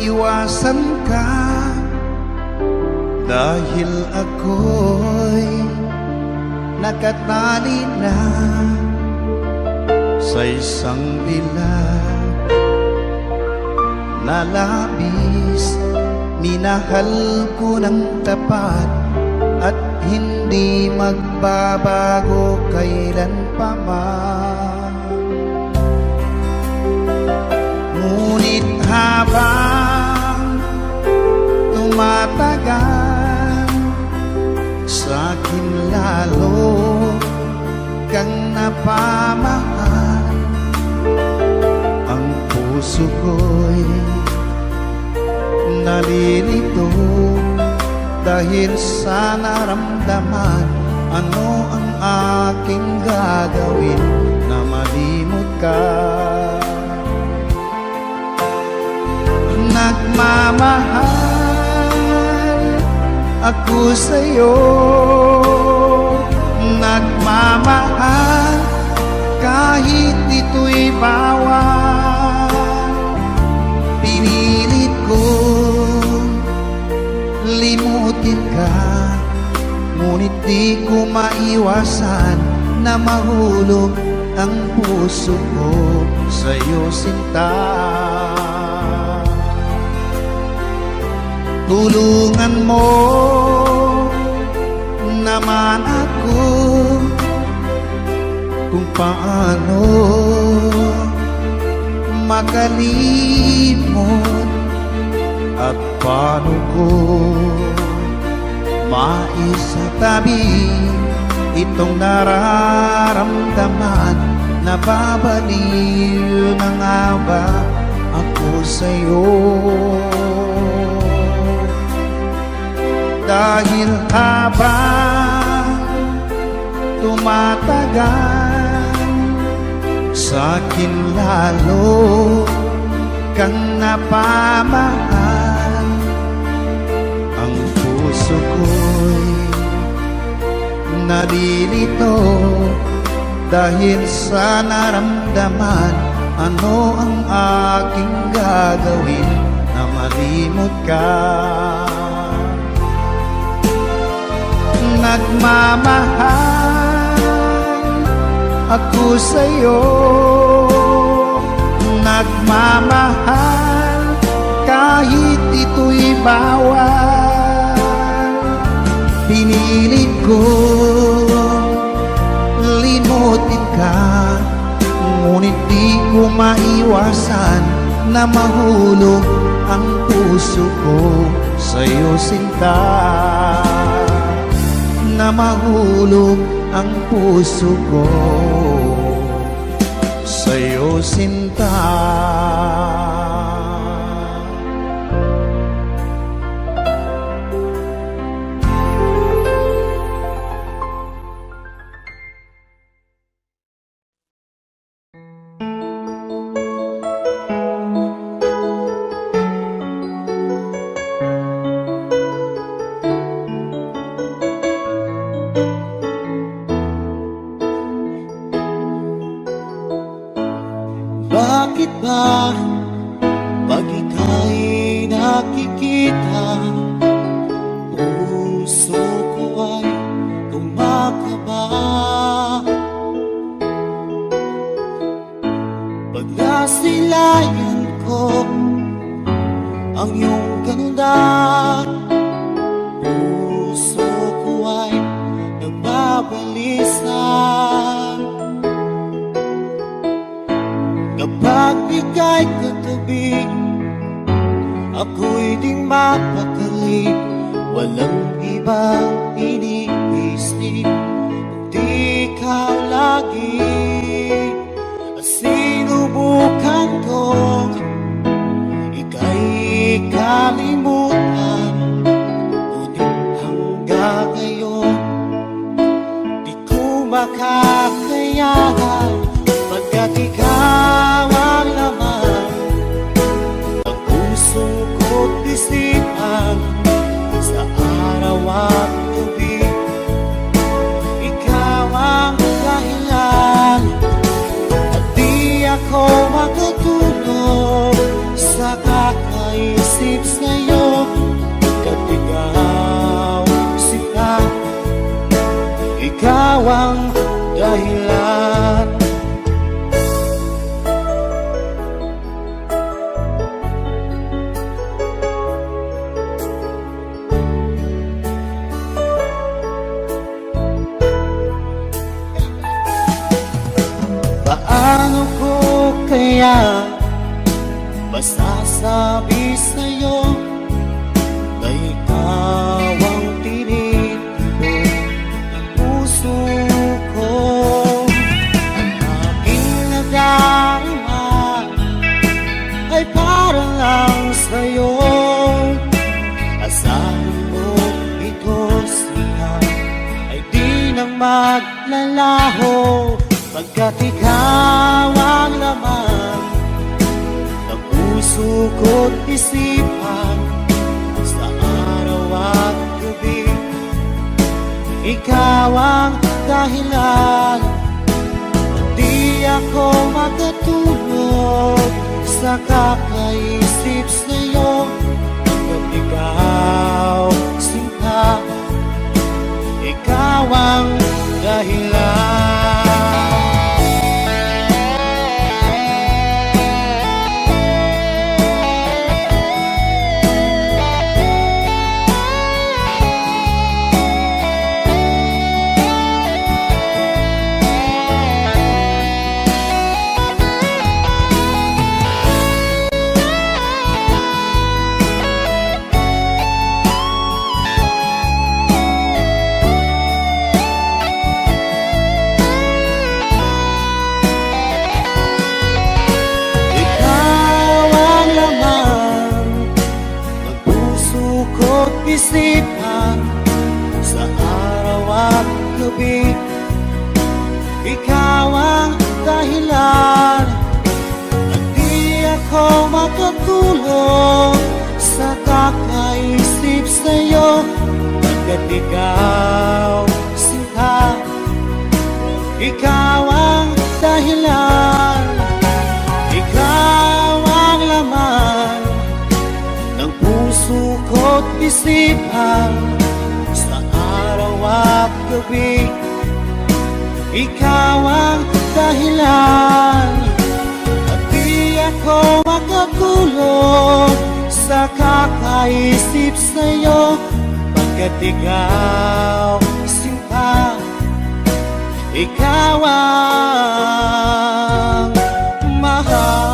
maiwasan ka, dahil ako'y nakatali na sa isang bilag na labis. Minahal ko ng tapat at hindi magbabago kailan pa man. Ngunit habang tumatagal, sa'kin lalo kang napamahal. Ang puso ko'y nalilito dahil sa naramdaman. Ano ang aking gagawin na malimot ka? Nagmamahal ako sa'yo, nagmamahal kahit ito'y bawal. Pinilit ko limutin ka, ngunit di ko maiwasan na mahulog ang puso ko sa'yo, sinta. Tulungan mo naman ako kung paano makalimot at paano ko maisatabi itong nararamdaman. Nababaliw na nga ba ako sa'yo? Dahil habang tumatagal, sa'kin lalo kang napamahal. Ang puso ko'y nalilito dahil sa naramdaman. Ano ang aking gagawin na malimot ka? Nagmamahal ako sa'yo, nagmamahal kahit ito'y bawal. Pinilit ko limutin ka, ngunit di ko maiwasan na mahulog ang puso ko sa'yo, sinta. Na mahulog ang puso ko sa'yo, sinta. Bakit ba pag ika'y nakikita, puso ko ay kumakaba? Pag nasilayan ko ang iyong ganda, puso ko ay nagbabalisa. Kapag ika'y katabi, ako'y di mapakali. Walang ibang iniisip kundi ikaw lagi. Sinubukan kong ika'y kalimutan, ngunit hanggang ngayon di ko makakayanan. Pagkat ikaw ang laman ng puso ko't isipan, sa araw at gabi ikawang dahilan. Paano ko kaya masasabi sa'yo na ikaw ang tinitibok ng puso ko? Ang aking nadarama ay para lang sa'yo. Asahan mo ito siya ay di na maglalaho, pagkat ikaw ang laman ng puso ko't isipan. Sa araw at gabi, ikaw ang dahilan. Hindi ako makatulog sa kakaisip sa'yo, pagkat ikaw, sinta, ikaw ang dahilan. Isipan sa araw at gabi, ikaw ang dahilan. Hindi ako makatulog sa kakaisip sa'yo, pagkat ikaw, sinta, ikaw ang dahilan. Ikaw ang laman ng puso ko't isipan sa araw at gabi, ikaw ang dahilan. At di ako makatulog sa kakaisip sa'yo, pagkat ikaw, sinta, ikaw ang mahal.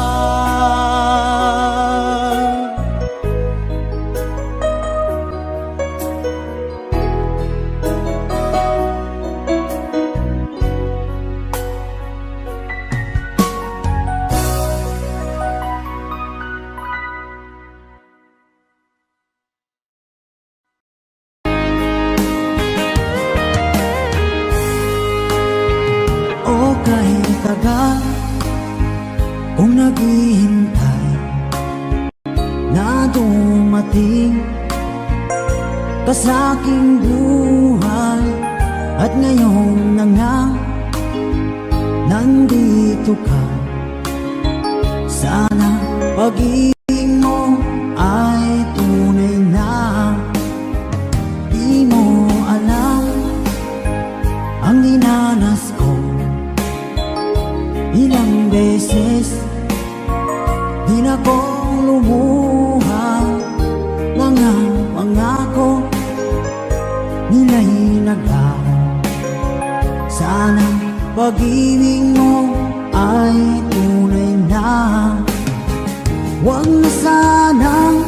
Tagal kung naghihintay na dumating ka sa aking buhay, at ngayon na nga nandito ka. Sana pag-ibig mo ay tunay na. Di mo alam ang dinanas ko. Ilang beses di na ko lumuha, mga pangako nila'y naglaho. Sana pag-ibig mo ay tunay na. Huwag na sanang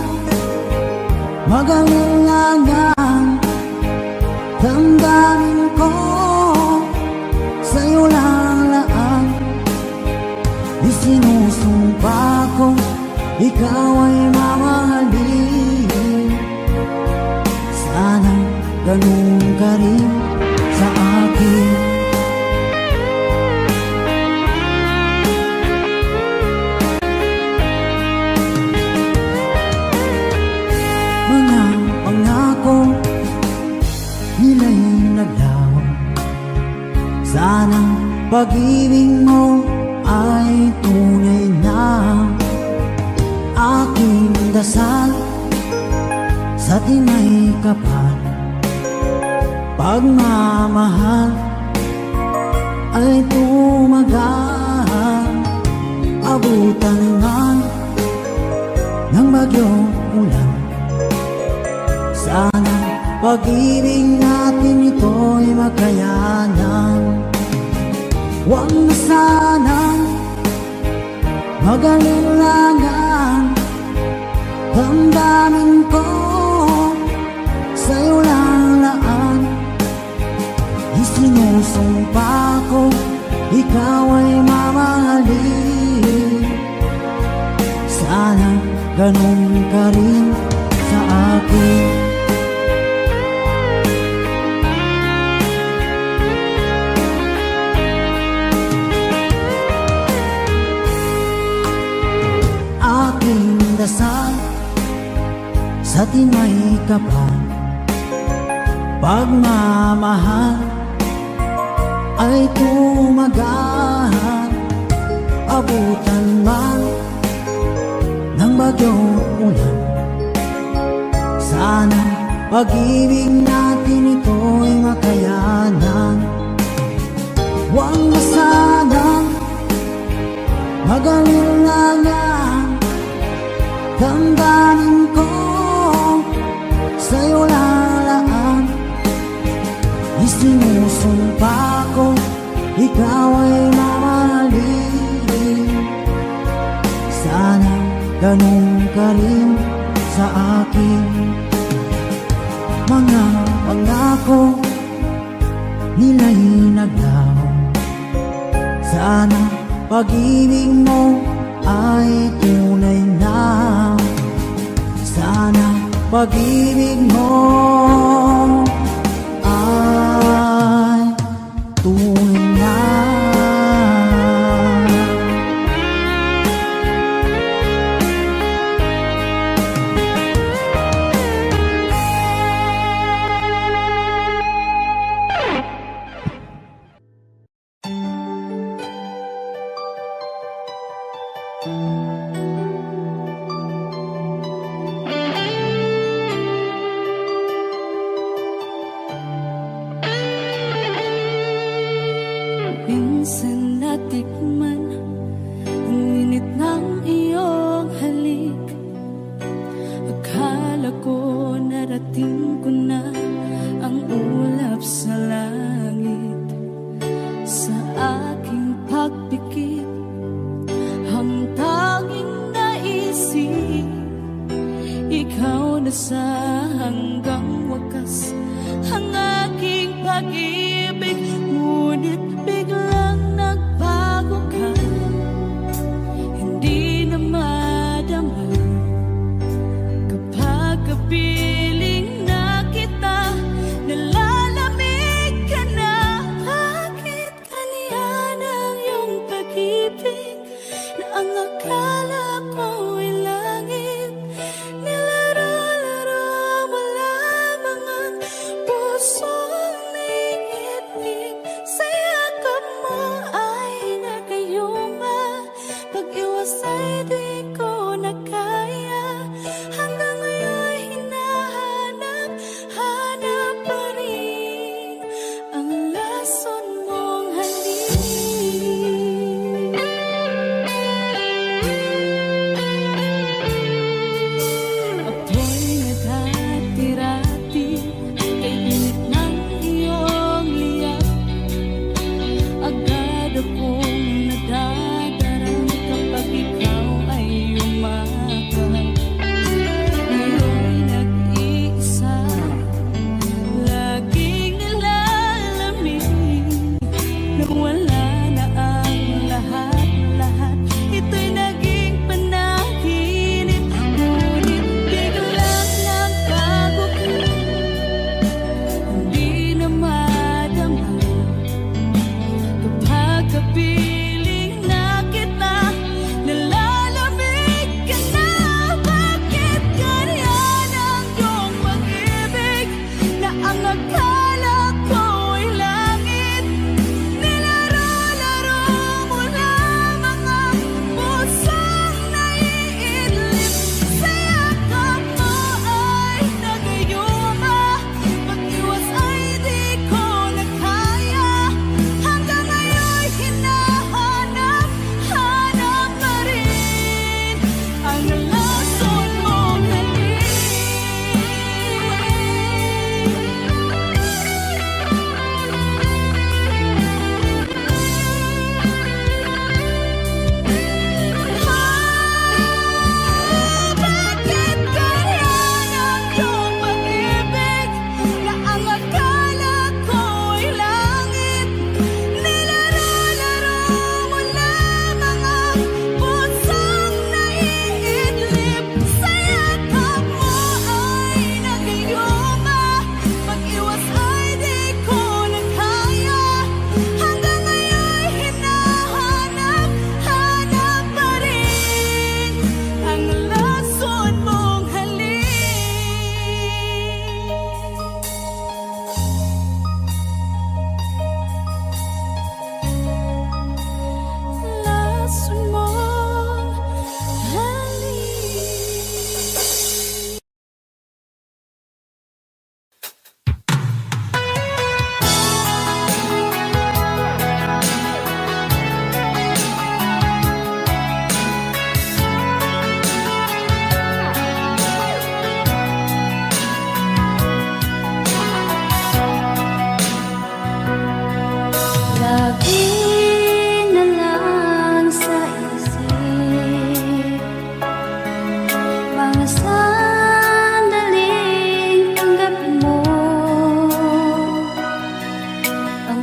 mag-alangan, damdamin ko sa'yo lang laan. Isinusumpa ko ikaw ay mamahalin. Sana ganun ka rin sa akin. Mga pangako nila'y naglaho. Sana pag-ibig mo ay tunay na. Aking dasal sa tingay kapal, pagmamahal ay tumagal. Abutan man ng bagyong ulan. Sana pag-ibig natin ito'y makayanan. Huwag na sanang mag-alilangan. Damdamin ko sa'yo lang laan. Isinusumpa ko ikaw ay mamahalin. Sana ganun ka rin sa akin. Aking dasal sa tinay kapal, pagmamahal ay tumagal. Abutan man ng bagyong ulan. Sana pag-ibig natin ito'y makayanan. Huwag na sanang mag-alilangan. Damdamin ko sa'yo lalaan. Isinusumpa ko ikaw ay mamahalin. Sana ganun ka rin sa akin. Mga pangako nila'y naglaho. Sana pag-ibig mo ay tunay na. Sana pag-ibig mo ay tunay na. Minsan natikman ang init ng iyong halik. Akala ko narating ko na ang ulap sa langit. Sa aking pagpikit, ang tanging naisip, ikaw na sa hanggang wakas ang aking pag-ibig. Ngunit biglang nagbago ka.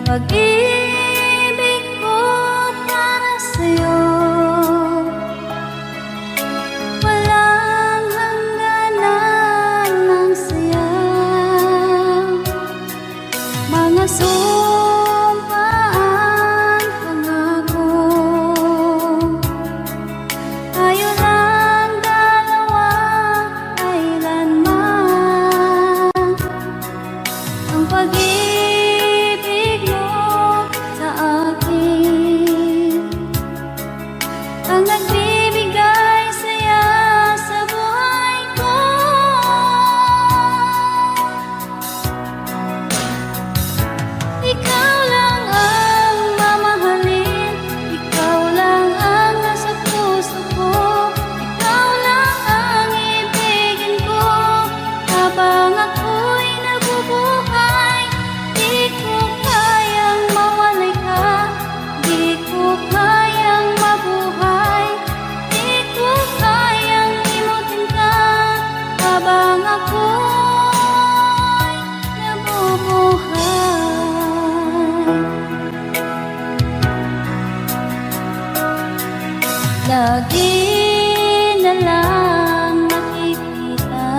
Pag-ibig ko para sa'yo, walang hangganan ng saya. Mga sumpaan, pangako, tayo lang dalawa kailanman. Ang pag-ibig mo sa akin ang nagbibigay saya sa buhay ko. Ikaw lang ang mamahalin, ikaw lang ang nasa puso ko, ikaw lang ang ibigin ko habang ako'y nabubuhay. Di ko kayang mawalay ka, di ko kayang mabuhay, di ko kayang limutin ka habang ako'y nabubuhay. Lagi na lang nakikita,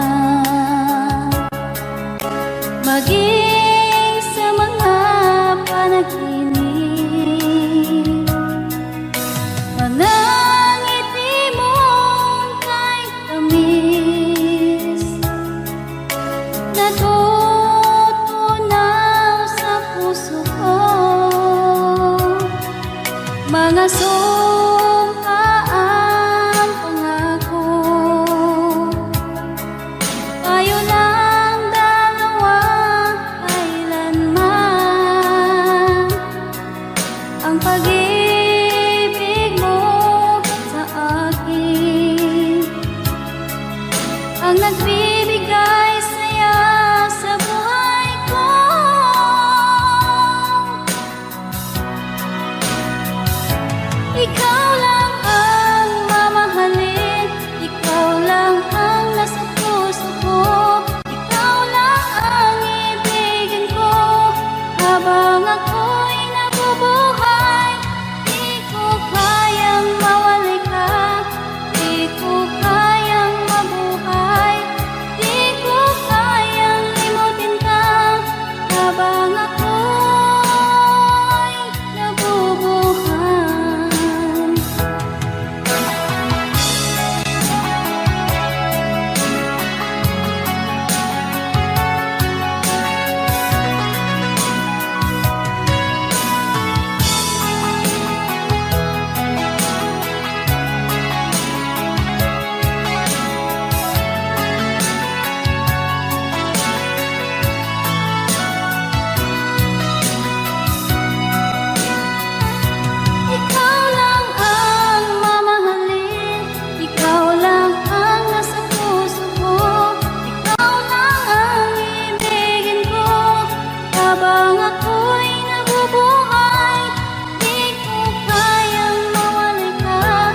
maging sa mga panaginip, mga ngiti mong kay tamis, natutunaw sa puso ko. Mga sumpaan, pangako, tayo lang dalawa kailanman. Ang pag-ibig mo sa akin ang nagbibigay saya sa buhay ko. Ikaw lang ang mamahalin, ikaw lang ang nasa puso ko, ikaw lang ang ibigin ko habang ako'y nabubuhay. Di ko kayang mawalay ka, di ko kayang mabuhay, di ko kayang limutin ka habang ako'y nabubuhay. Ikaw lang ang mamahalin, ikaw lang ang nasa puso ko, ikaw lang ang ibigin ko habang ako'y nabubuhay. Di ko kayang mawalay ka,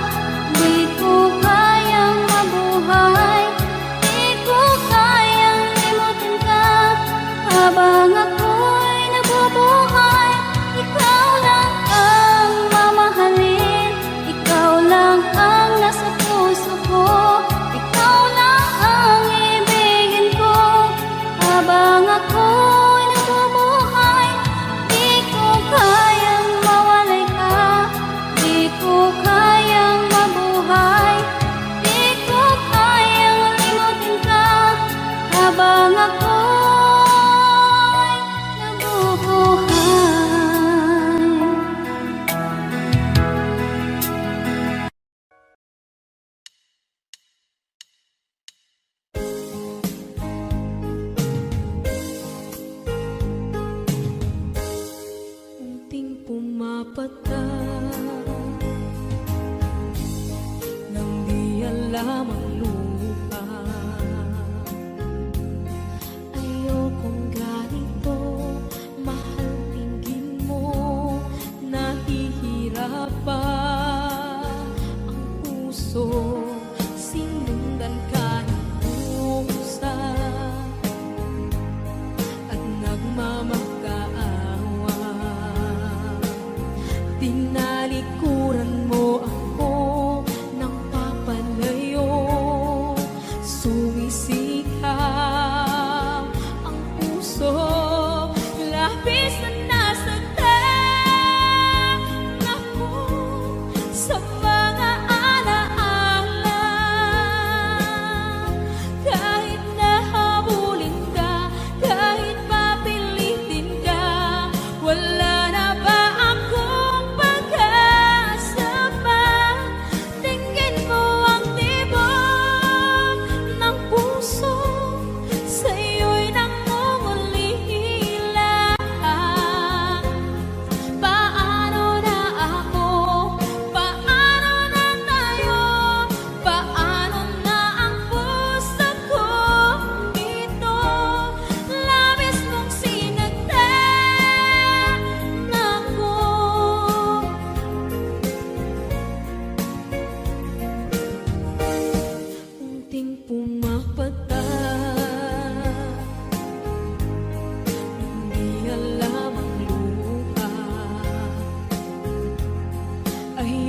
di ko kayang mabuhay, di ko kayang limutin ka habang ako'y nabubuhay. Ikaw lang ang mamahalin, ikaw lang ang nasa puso ko, ikaw lang ang ibigin ko habang ako'y nabubuhay. Di ko kayang mawalay ka, di ko kayang mabuhay, di ko kayang limutin ka habang ako'y nabubuhay. Unting pumapata nang di alam ang lupa. Ayokong ganito, mahal tingin mo, nahihirapan ang puso. Sinundan ka ng pusa at nagmamakaawa.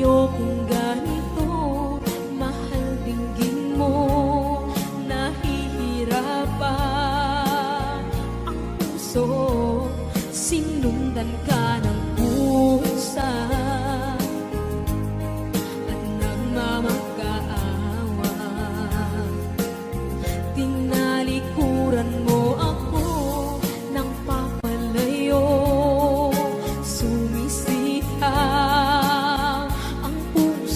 ayokong ganito. Mahal dinggin mo, nahihirapan ang puso. Sinundan ka ng pusa at nagmamakaawa. Tinalikuran mo ako ng papalayo. Sumisita ang puso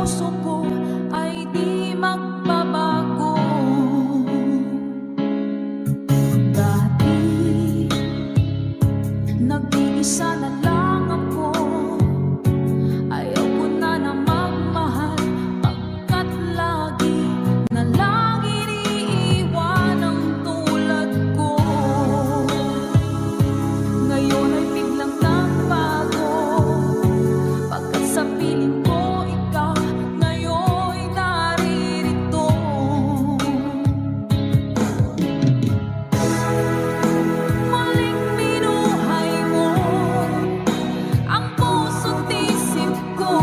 puso ko ay di magbabago. Dati, nag-iisa na lang ako. Ayaw ko na magmahal, pagkat lagi na lang iniiwan ang tulad ko. Ngayon ay biglang nagbago, pagkat sa piling ko ikaw ngayon'y naririto. Muling binuhay mo ang puso't isip ko,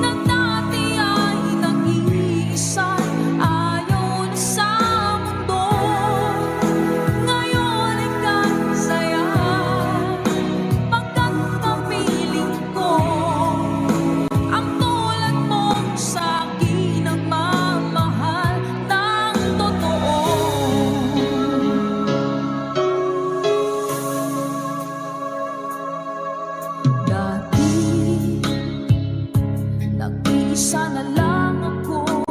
na dati ay nag-iisa, ayaw na sa mundo. Ngayon ay kasaya, pagkat napiling ko ang tulad mong sa'kin ang mamahal ng totoo. Dati, nag-iisa na lang ako.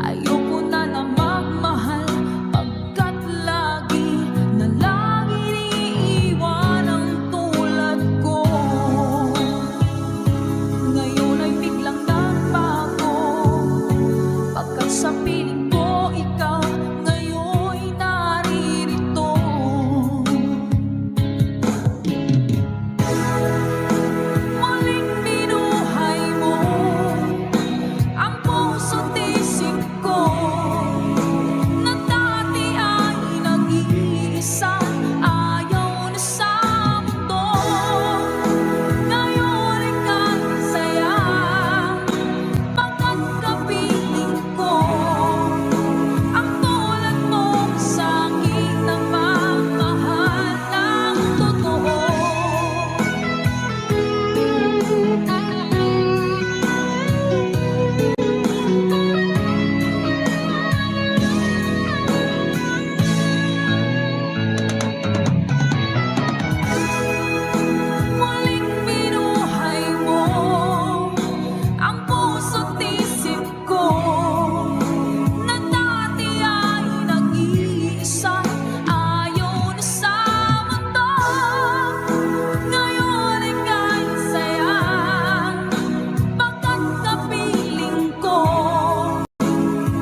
Ayoko na magmahal, pagkat lagi na lang iniiwan ang tulad ko. Ngayon ay biglang nagbago, pagkat sa piling ko ikaw ngayon'y naririto. Muling binuhay mo ang puso't isip ko, na dati ay nag-iisa, ayaw na sa mundo. Ngayon ay kasaya, pagkat kapiling ko ang tulad mong sa'kin ang mamahal ng totoo. Muling binuhay mo ang puso't isip ko, na dati ay nag-iisa, ayaw na sa mundo. Ngayon ay kasaya, pagkat kapiling ko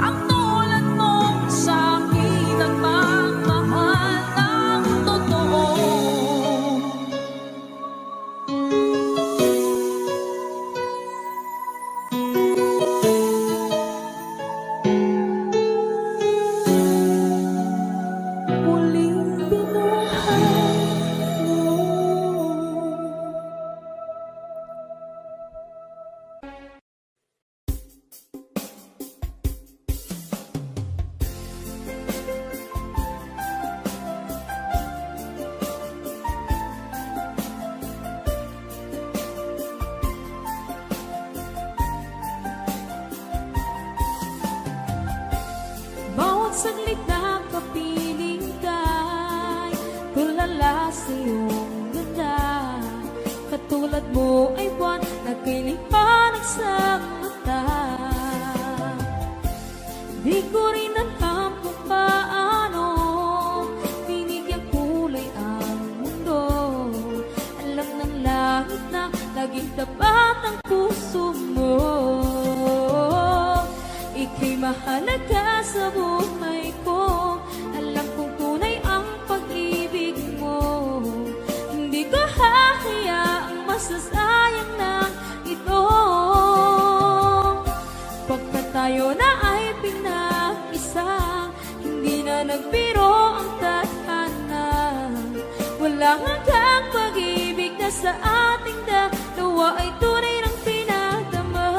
ang tulad mong sa'kin ang mamahal ng totoo. Muling binuhay mo. Bawat saglit na kapiling ka'y tulala sa iyong ganda. Katulad mo ay buwan na kay liwanag sa mata. Di ko rin alam kung paano binigyan kulay ang mundo. Alam ng langit na laging tapat ang puso mo. Ika'y mahalaga sa buhay ko. Alam kong tunay ang pag-ibig mo. Hindi ko hahayaang masasayang na ito. Pagkat tayo na ay pinag-isa, hindi na nagbiro ang tadhana. Walang hanggang pag-ibig na sa ating dalawa ay tunay ng pinadama.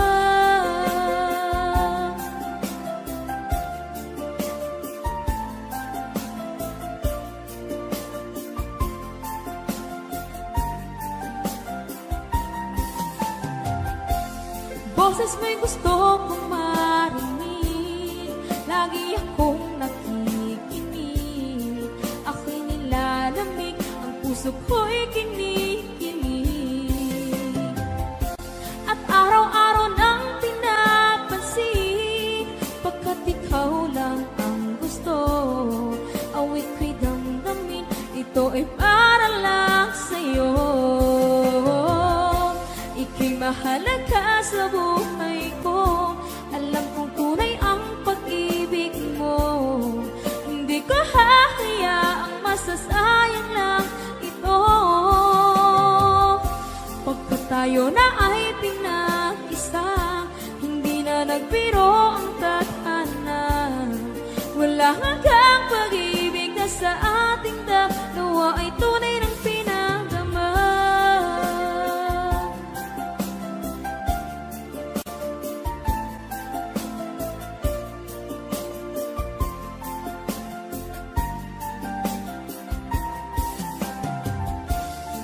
Boses mo'y gusto kong marinig, lagi akong nakikinig. Ako'y nilalamig, ang puso ko'y kinikilig. At araw-araw tayo na ay pinag-isa, hindi na nagbiro ang tadhana. Wala hanggang pag-ibig na sa ating dalawa ay tunay ng pinagdama.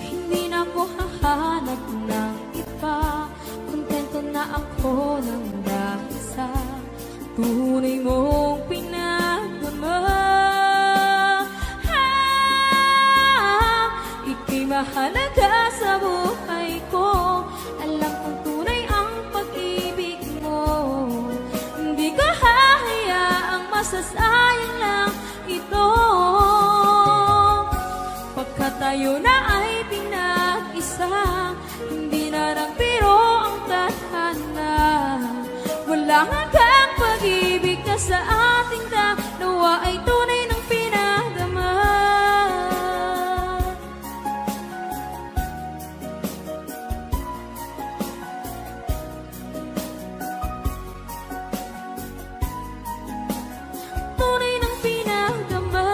Hindi na ako hahanap ng iba, kontento na ako ng dahil sa tunay mong pinagdama. Ika'y mahalaga sa buhay ko, alam kong tunay ang pag-ibig mo. Hindi ko hahayaang masasayang lang ito, pagkat tayo na ay pinag-isa, hindi na nagbiro ang tadhana. Wala hanggang pag-ibig na sa ating dalawa ay tunay ng pinagdama. Tunay ng pinagdama.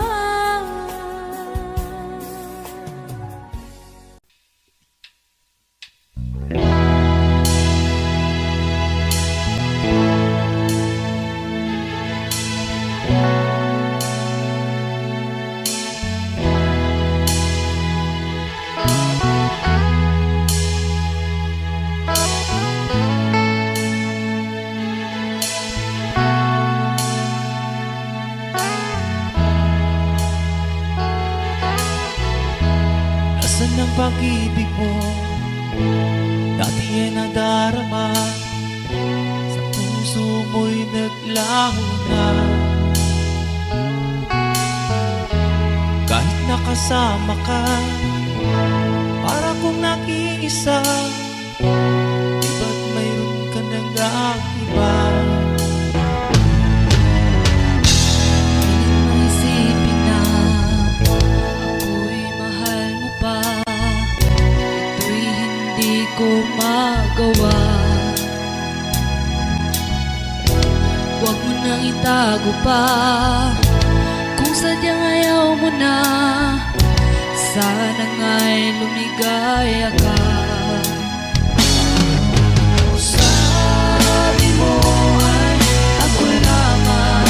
Nasaan ang pag-ibig mo? Dati ay nadarama, sa puso mo'y naglaho na. Kahit nakasama ka, para kong nag-iisa, di ba't mayroon ka nag-aakiba? Isipin na ako'y mahal mo pa, ito'y hindi ko magawa. Huwag mo nang itago pa, kung sadyang ayaw mo na, sana nga'y lumigaya ka. Sabi mo ay ako lamang,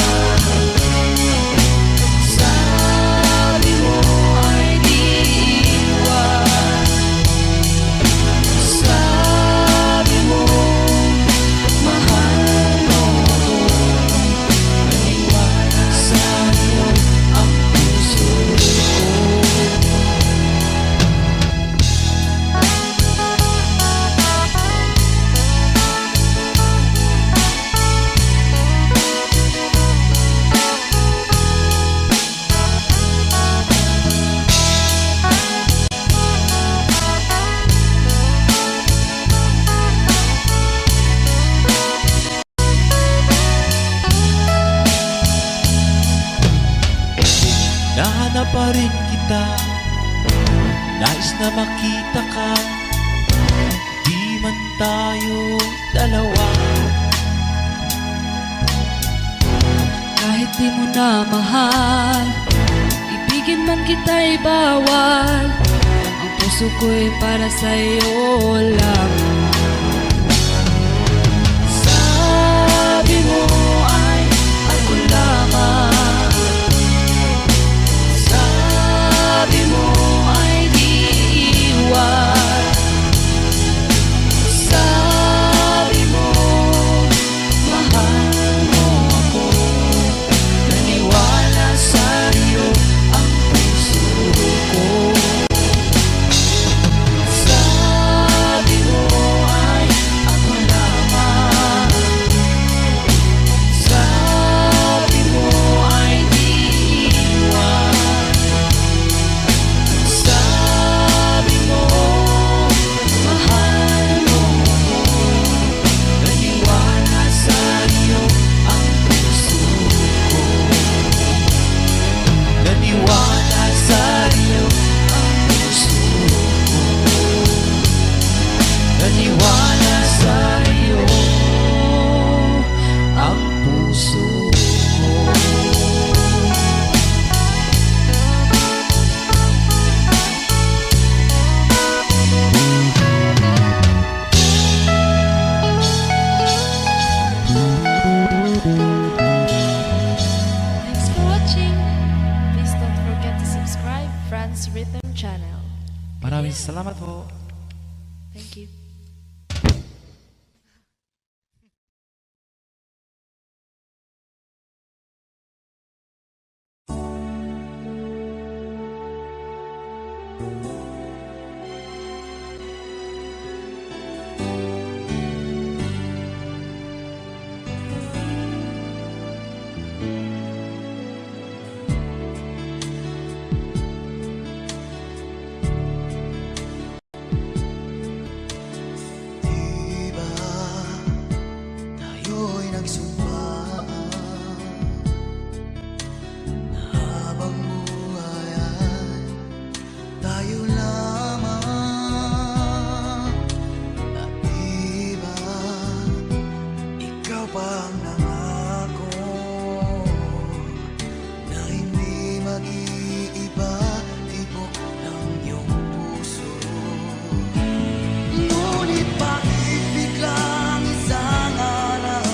sabi mo ay di iwan, sabi mo mahal mo ako, naniwala sa'yo ang puso ko. Nahanap pa rin kita, nais na makita ka, di man tayo dalawa. Kahit di mo na mahal, ibigin man kita'y bawal, ang puso ko'y para sa'yo lamang. Sabi mo ay ako lamang, sabi mo ay di iwan, sabi mo mahal mo ako, naniwala sa'yo ang puso ko. Sabi mo Salamat po. Thank you. Diba tayo'y nagsumpaan na habang buhay ay tayo lamang. At diba ikaw pa ang nangako na hindi mag-iiba, tibok ng iyong puso. Ngunit bakit biglang isang araw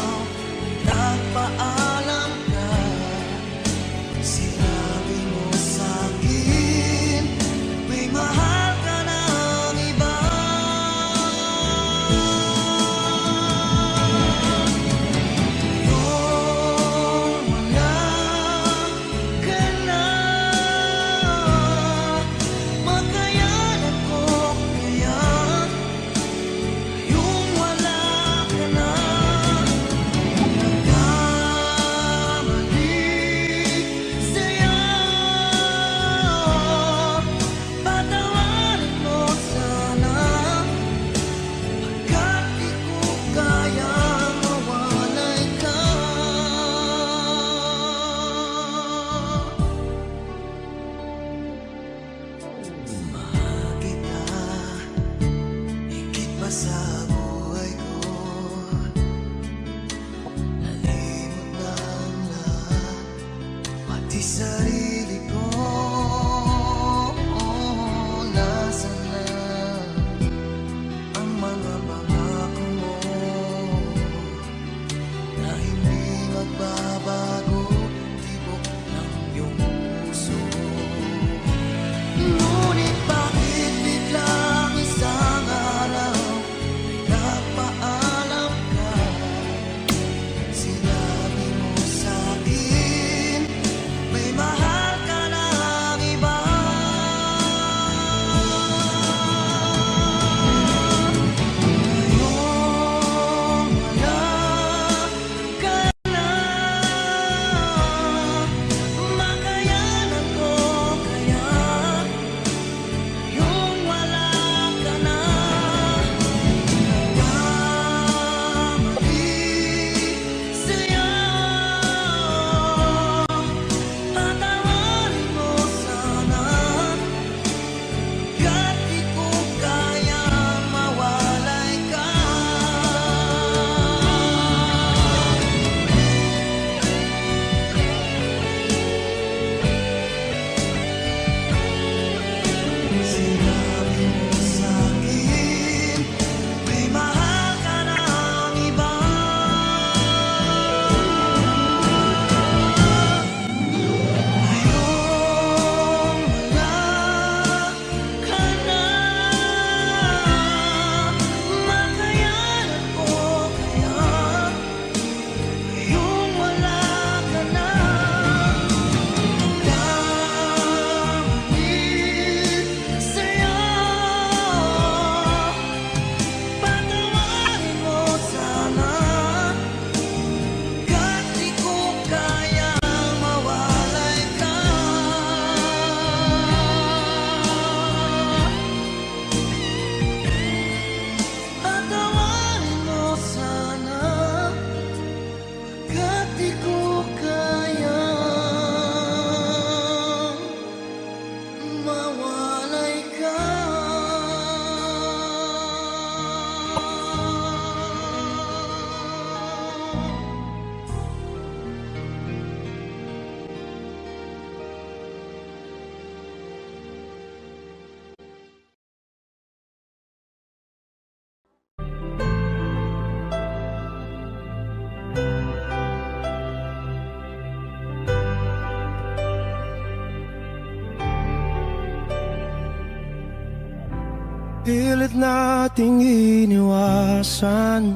Pilit nating iniwasan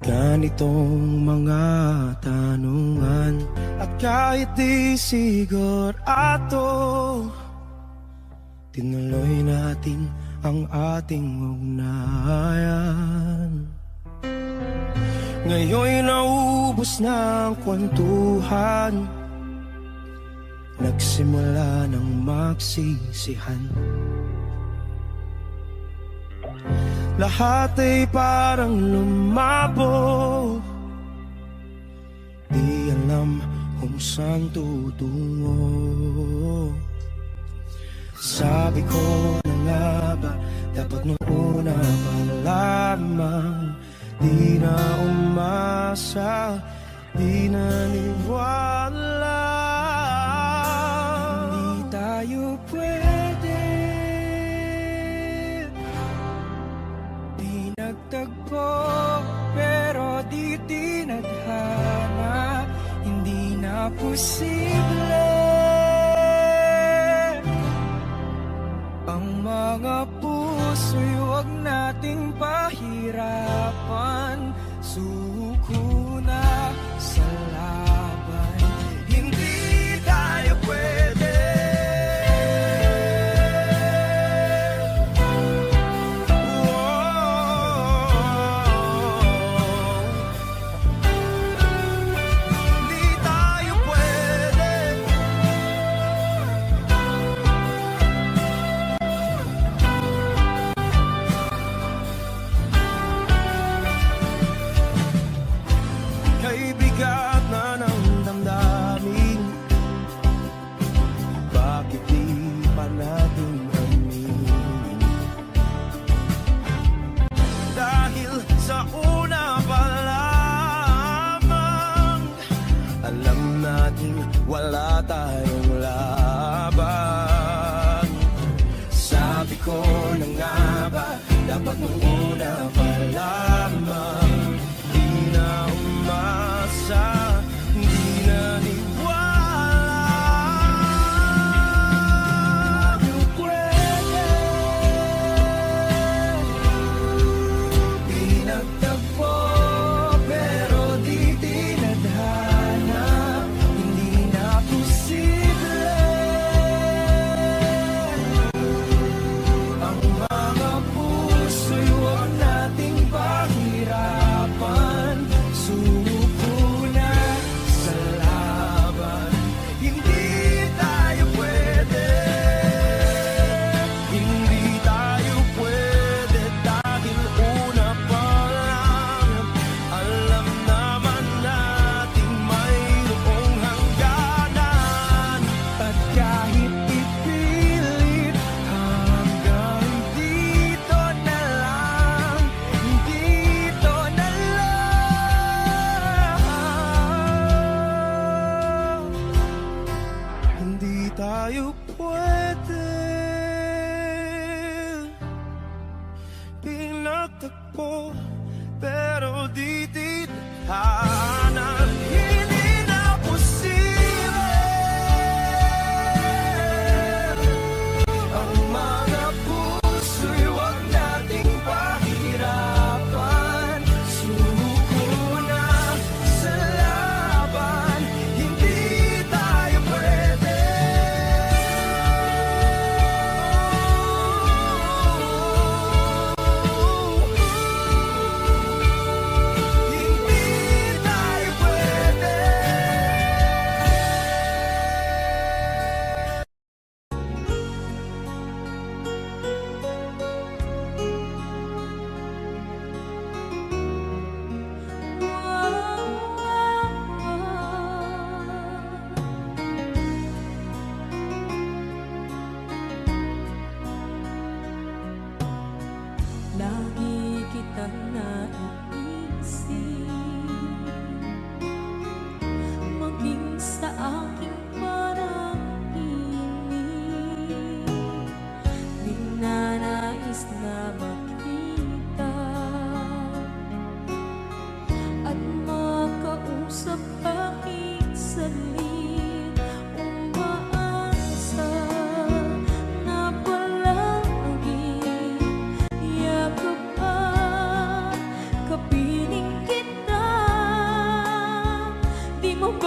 ganitong mga tanungan. At kahit di sigurado, tinuloy natin ang ating ugnayan. Ngayon'y naubos na ang kwentuhan, nagsimula ng magsisihan. Lahat ay parang lumabo, di alam kung saan tutungo. Sabi ko na nga ba, dapat nung una pa lamang, di na umasa, di naniwala. Hindi tayo pwede, di nagtagpo, pero di tinadhana. Hindi na posible ang mga puso'y huwag nating pahirapan. Suko na sa laban, hindi tayo pwede. Hindi tayo pwede. Kay bigat na ng damdamin, bakit di pa natin aminin? Dahil sa una pa lamang, alam natin wala tayong laban. Sabi ko na nga ba, dapat nung una pa lamang, di na umasa, di naniwala. Di pwede, di nagtagpo, pero di tinadhana. Hindi na posible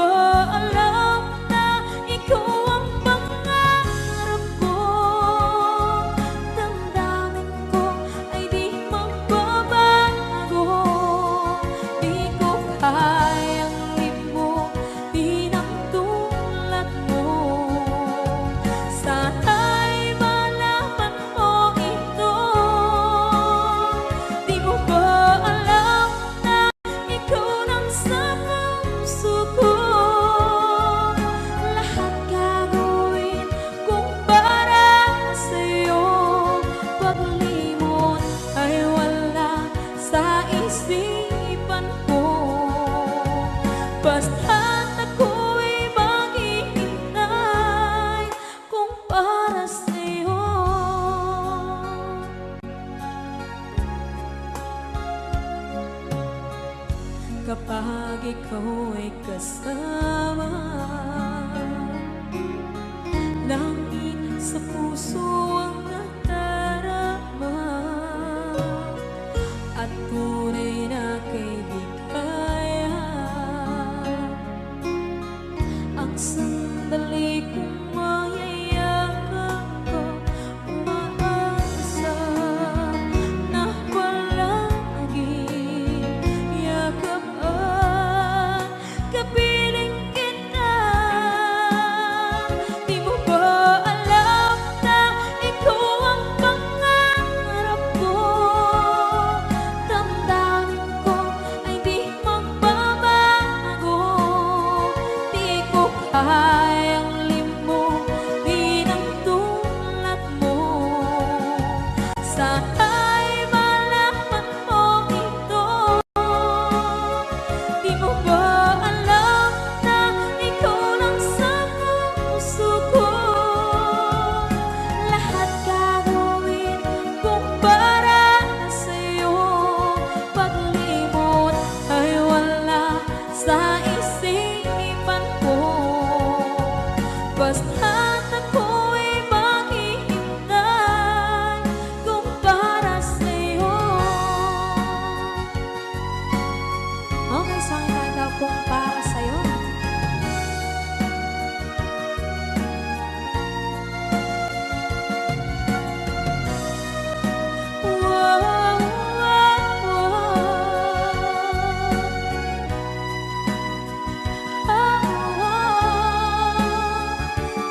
ba alam na ikaw ang pangarap ko? Damdamin ko ay di magbabago. Di ko kayang limutin ang tulad mo. Sana'y malaman mo ito. Di mo ba alam na ikaw lang sa puso ko? Lahat gagawin kung para sa'yo. Paglimot ay wala sa isipan ko. Basta't ako'y maghihintay kung para sa'yo. Kapag ikaw ay kasama, langit sa puso ang nadarama, at tunay na kaibigan. Ang sandali kong mayayakap ko, umaasa na palaging yakap at kapiling kita. Di mo ba alam na ikaw ang pangarap ko? Damdamin ko ay di magbabago. Di ko kayang limutin ang tulad mo. Sana'y malaman mo ito. Di mo ba alam na ikaw lang sa puso ko? Lahat gagawin kung para sa'yo. Paglimot ay wala sa isipan ko. Basta't ako'y maghihintay kung para sa'yo. Okay, song title kung para sa'yo. Wow, wow,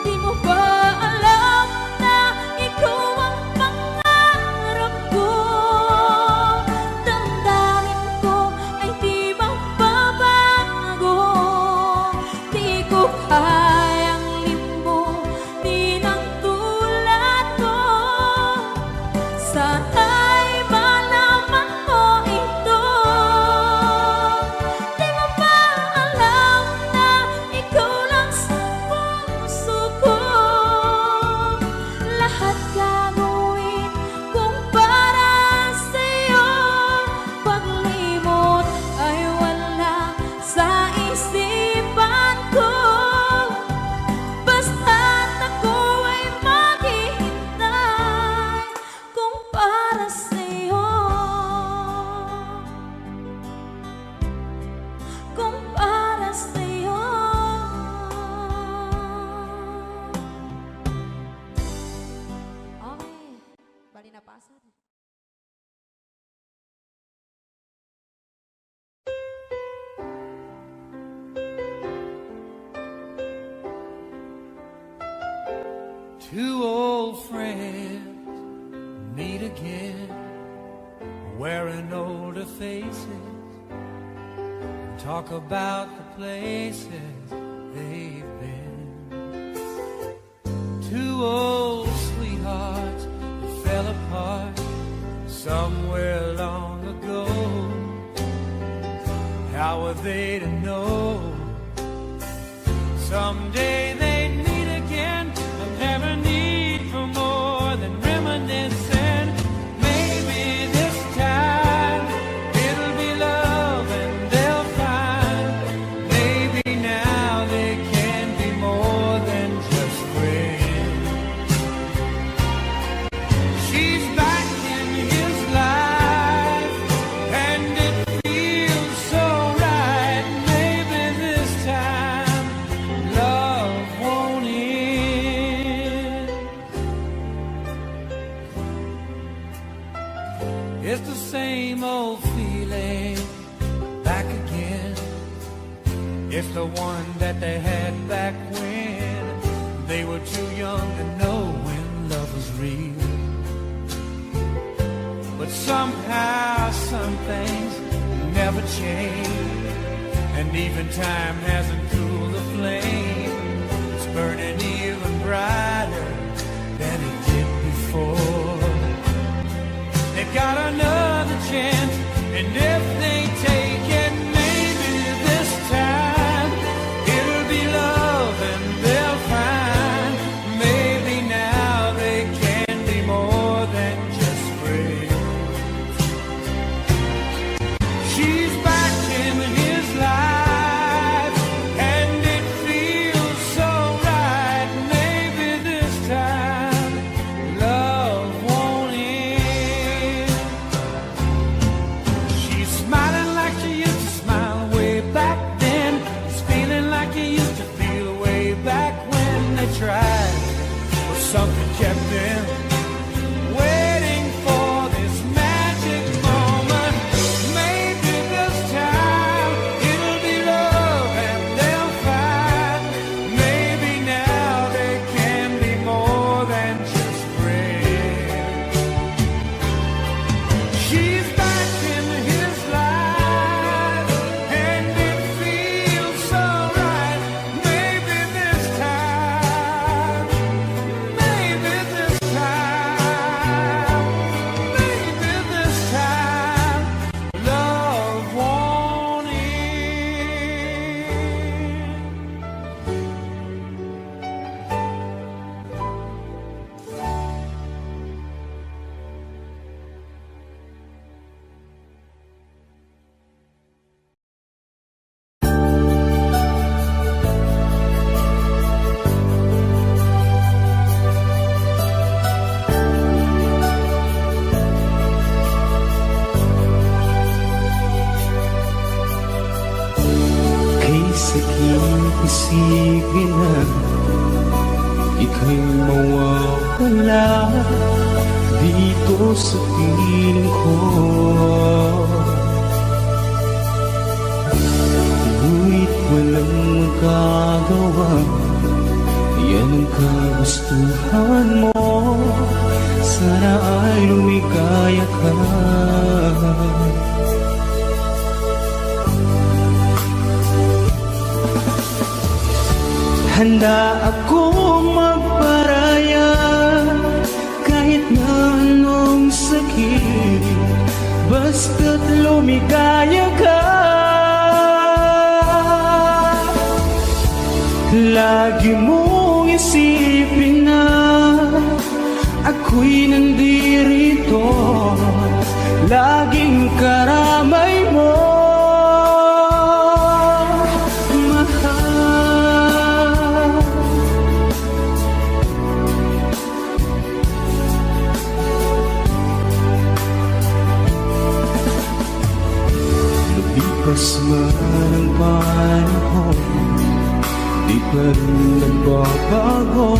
Di mo ba alam na ikaw ang pangarap ko? Damdamin ko ay di magbabago. Di ko kayang limutin ang tulad ko. Sana'y malaman mo ito. Di mo ba alam na ikaw lang sa puso ko? Lahat gagawin kung para sa'yo. Paglimot ay wala sa isipan ko. Basta't ako ay maghihintay kung para sa'yo. Kung para sa'yo. Okay, bali na pasad. Two old friends meet again, wearing older faces, and talk about the places they've been. Two old sweethearts that fell apart somewhere long ago. How were they to know someday they'd meet again? I've never need for more than reminiscing. Maybe this time it'll be love and they'll find. Maybe now they can be more than just friends. She's back in his life and it feels so right. Maybe this time It's the one that they had back when they were too young to know when love was real. But somehow some things never change, and even time hasn't cooled the flame. It's burning even brighter than it did before. They've got another chance, and if they take it, maybe this time it'll be love and they'll find maybe now they can be more than just friends. She's back in his life and it feels so right. Maybe this time love won't end. She's smiling like she used to smile way back then. It's feeling like he used to feel way back when they tried. But something kept them waiting for this magic moment. Maybe this time it'll be love and they'll find maybe now they can be more than just friends. She's back in his life and it feels so right. Maybe this time, maybe this time, maybe this time, love won't end. Kay sakit isipin na ika'y mawawala dito sa piling ko. Ngunit walang magagawa, yan ang kagustuhan mo. Sana ay lumikaya ka. Handa akong magparaya kahit na anong sakit, basta't lumikaya ka. Lagi mong isipin na ako'y nandirito, laging karamay mo. Lumipas man ang panahon, di pa rin nagbabago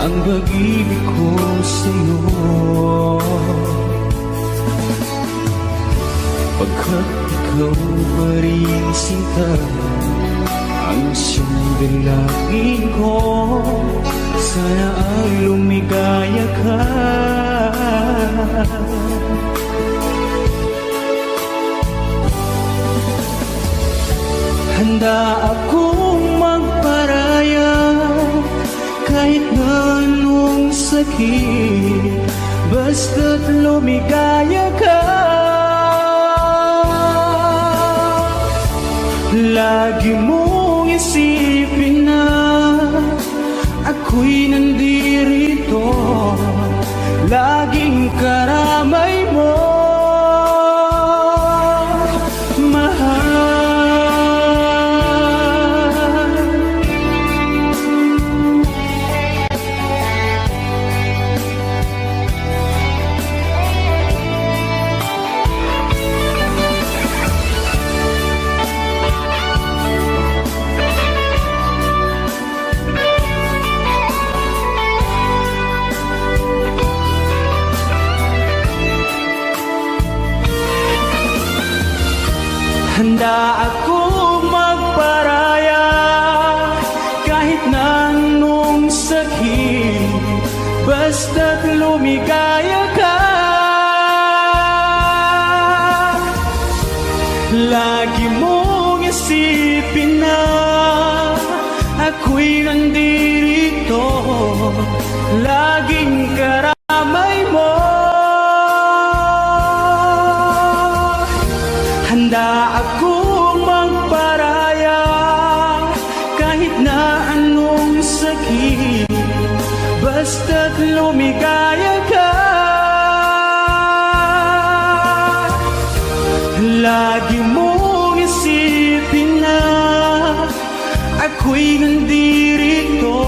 ang pag-ibig ko sa'yo. Pagkat ikaw pa rin sinta, ang siyang dalangin ko. Sana ay lumigaya ka. Handa akong magparaya kahit na anong sakit, basta't lumigaya ka. Lagi mong isipin na ako'y nandirito, laging karamay mo. Handa akong magparaya kahit na anong sakit, basta't lumigaya ka. Lagi mong isipin na ako'y nandirito, laging karamay mo. Handa akong magparaya kahit na anong sakit, basta't lumigaya ka. Lagi mong isipin na ako'y nandirito,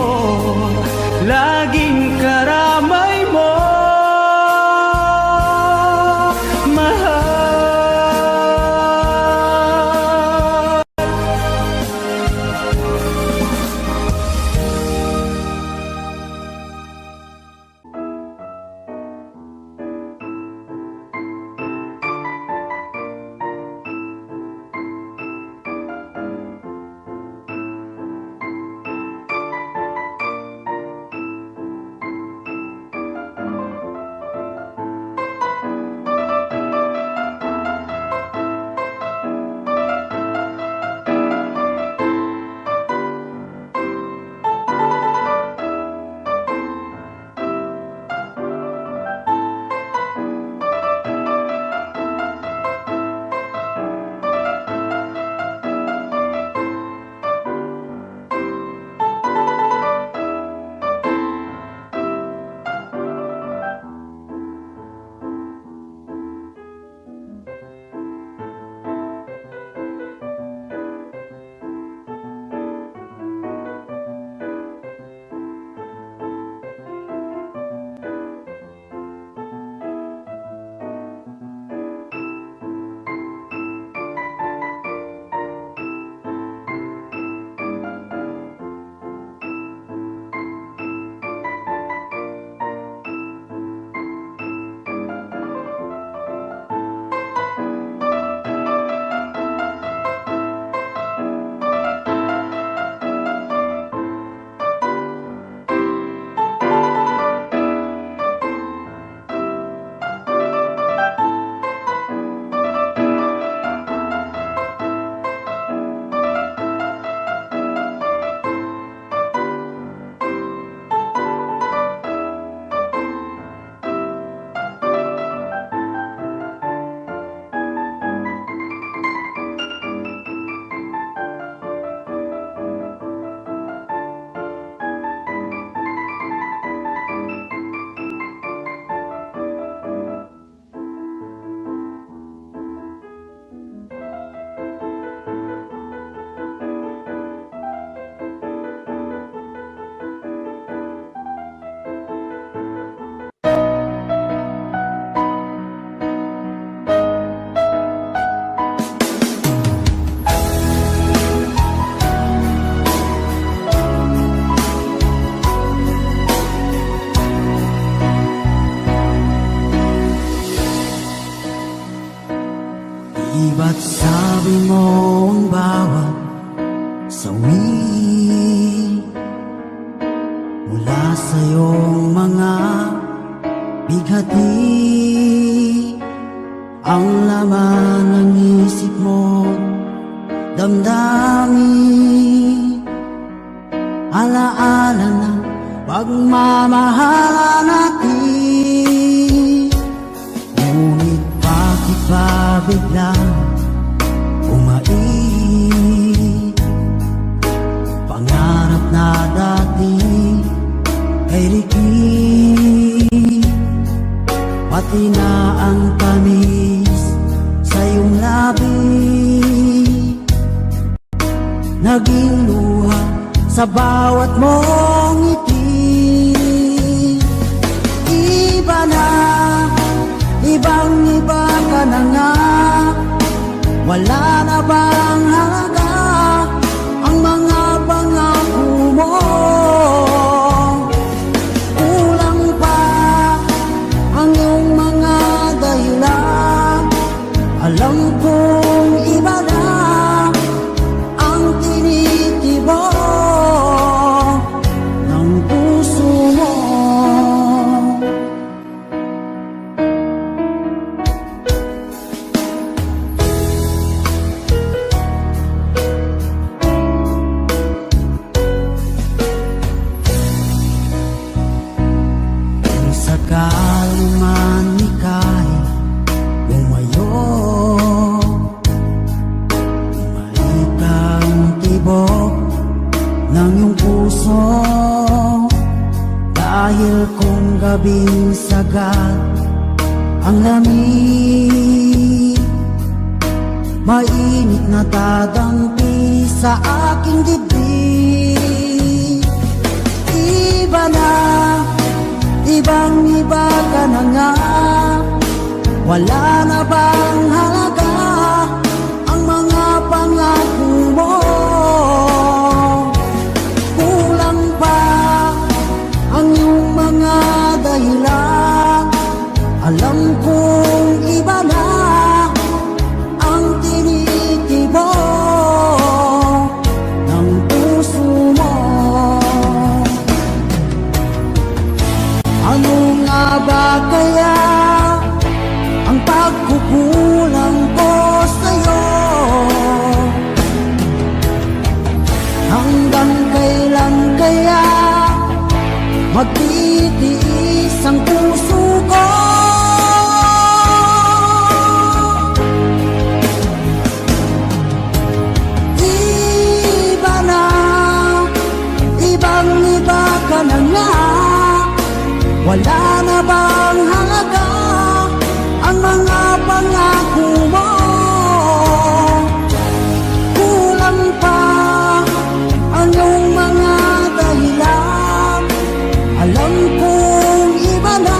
laging karamay mo, mahal. Ba't sabi mo ang bawat sawi mula sa iyong mga bighati, ang laman ng isip mo, damdamin, alaala ng pagmamahalan natin. Ngunit bakit ba biglang umait? Pangarap na dati ay likid, pati na ang tamis sa iyong labi, naging luha sa bawat mong ngiti. Iba na, ibang-iba ka na nga, wala na bang halaga ang mga pangako mo? Kulang pa ang iyong mga dahilan, alam kong iba na tibok ng iyong puso. Dahil kung gabing sagat ang lamig, mainit na dadampi sa aking dibdib. Iba na, ibang iba ka na nga. Wala na bang halaga ang mga pangako mo? Kulang pa ang iyong mga dahilan. Alam kong iba na ang tinitibok ng puso mo. Ano nga ba kaya ang pagkukulang ko sa'yo? Hanggang kailan kaya magtitiis ang puso ko? Iba na, ibang iba ka na nga. Wala na bang halaga ang mga pangako mo? Kulang pa ang iyong mga dahilan. Alam kong iba na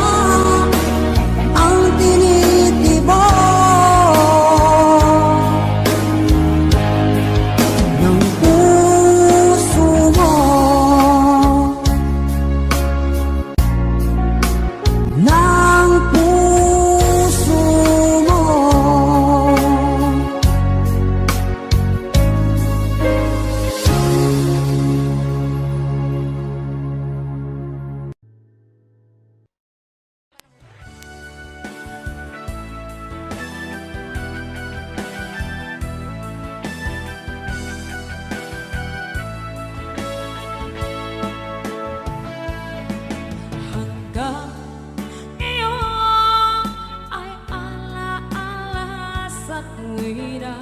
ang tinitibok ng puso mo. Ng puso mo. Hanggang ngayon ay alaala sa tuwira.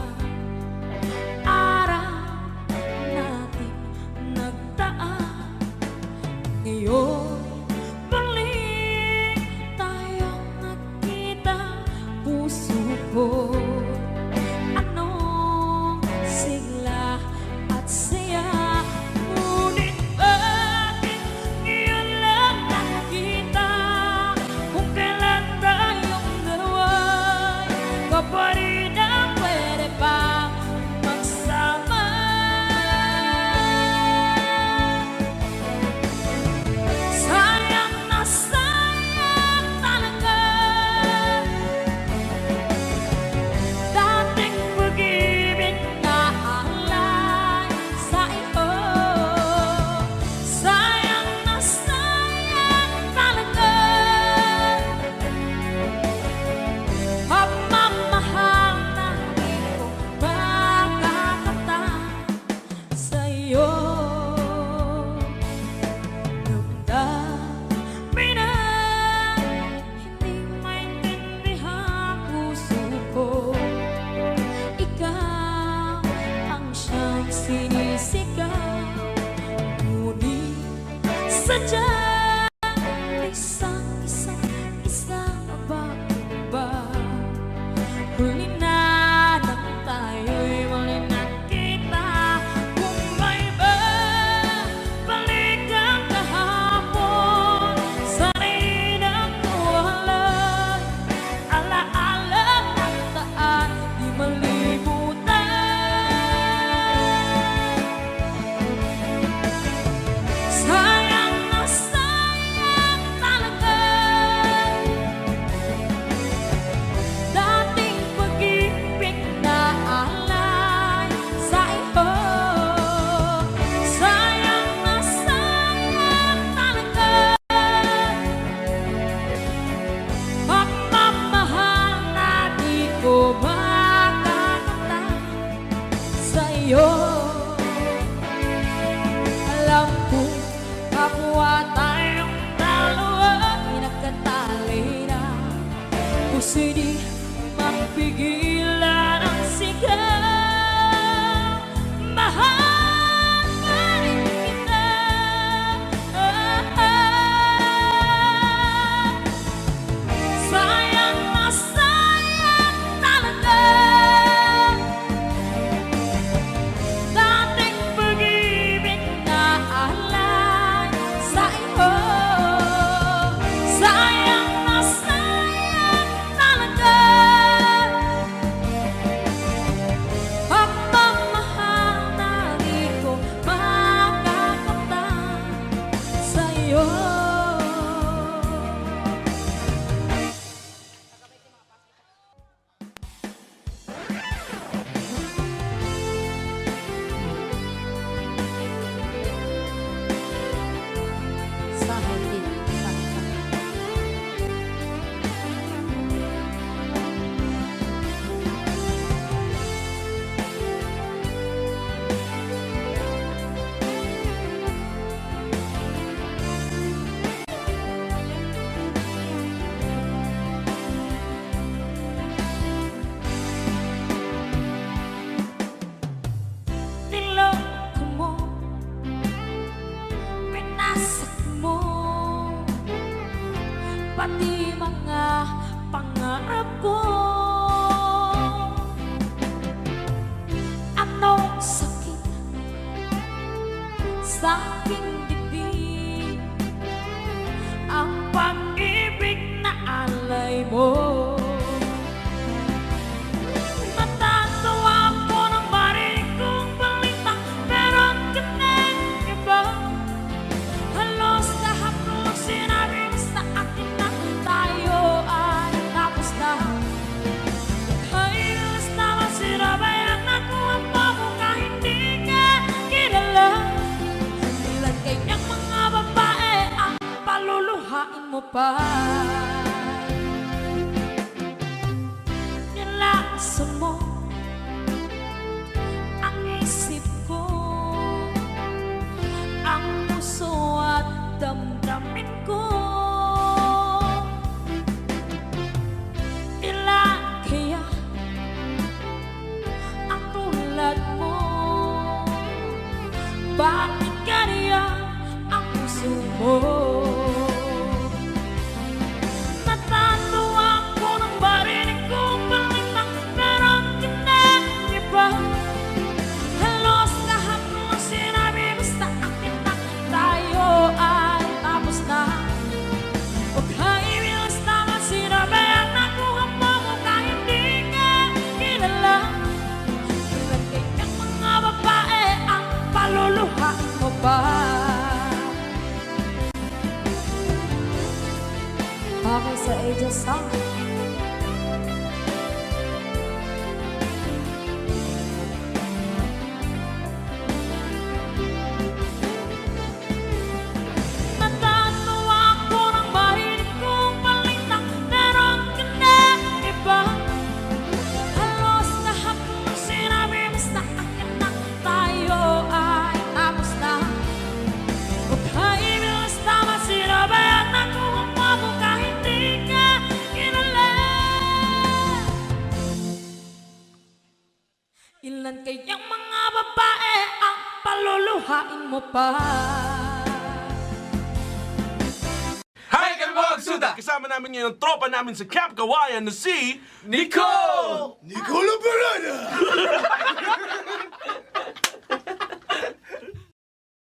Araw natin nagdaan. Ngayon balik tayong nagkita. Puso ko anong sigla at saya. Ngunit bakit ngayon lang nakita? Kung kailan tayong dalawa'y kapalit ang pwede pa magsama. Sayang na sayang talaga dating pag-ibig na alay sa iyo. Sayang na sayang talaga pagmamahal na di ko makakata sa iyo. Damdamin na hindi maintindihan puso ko. Ikaw ang siyang sinisigaw. Ngunit sadyang isang ba? Huli na nang tayo'y muli nagkita. Kung may balik ang kahapon, sana'y nagtuwalan. Alaala ng daan, di malimutan. Sayang na sayang talaga dating pag-ibig na alay sa iyo. Sayang na sayang talaga pagmamahal na di ko makakata sa iyo. Alam ko kapwa tayong dalawa ay nagkatali na. Puso'y di mapigilan ang sigaw. Mahal sa aking dibdib ang pag-ibig na alay mo. Matatawa ako nang marinig kong balita, meron ka ng iba. Halos lahat ng sinabi mo sa akin na tayo ay tapos na. Halos naman sinabayan ako ang mo kahit di ka kilala. Ilan kayang mga babae ang paluluhain mo pa? Nilasan mo ang isip ko, ang puso at damdamin ko. Ilan kaya ang tulad mo? Bakit kaya ang puso mo? Natatawa ako nang marinig kong balita, meron ka ng iba. Halos lahat ng sinabi mo sa akin na tayo ay tapos na. Huwag kaibilas naman sinabayan ako ang mo kahit di ka kilala. Ilan kayang mga babae ang paluluhain mo pa? Okay sa Aegis Song. Natatawa ako nang marinig kong balita, meron ka ng iba. Halos lahat ng sinabi mo sa akin na tayo ay tapos na. Huwag kaibilas naman sinabayan ako ang mo kahit di ka kilala. Ilan kayang mga babae ang paluluhain mo pa? Hi kami mga Suda! Kasama namin ngayon ang tropa namin sa Camp Kawayan na si Nicole! Nicolo Parada!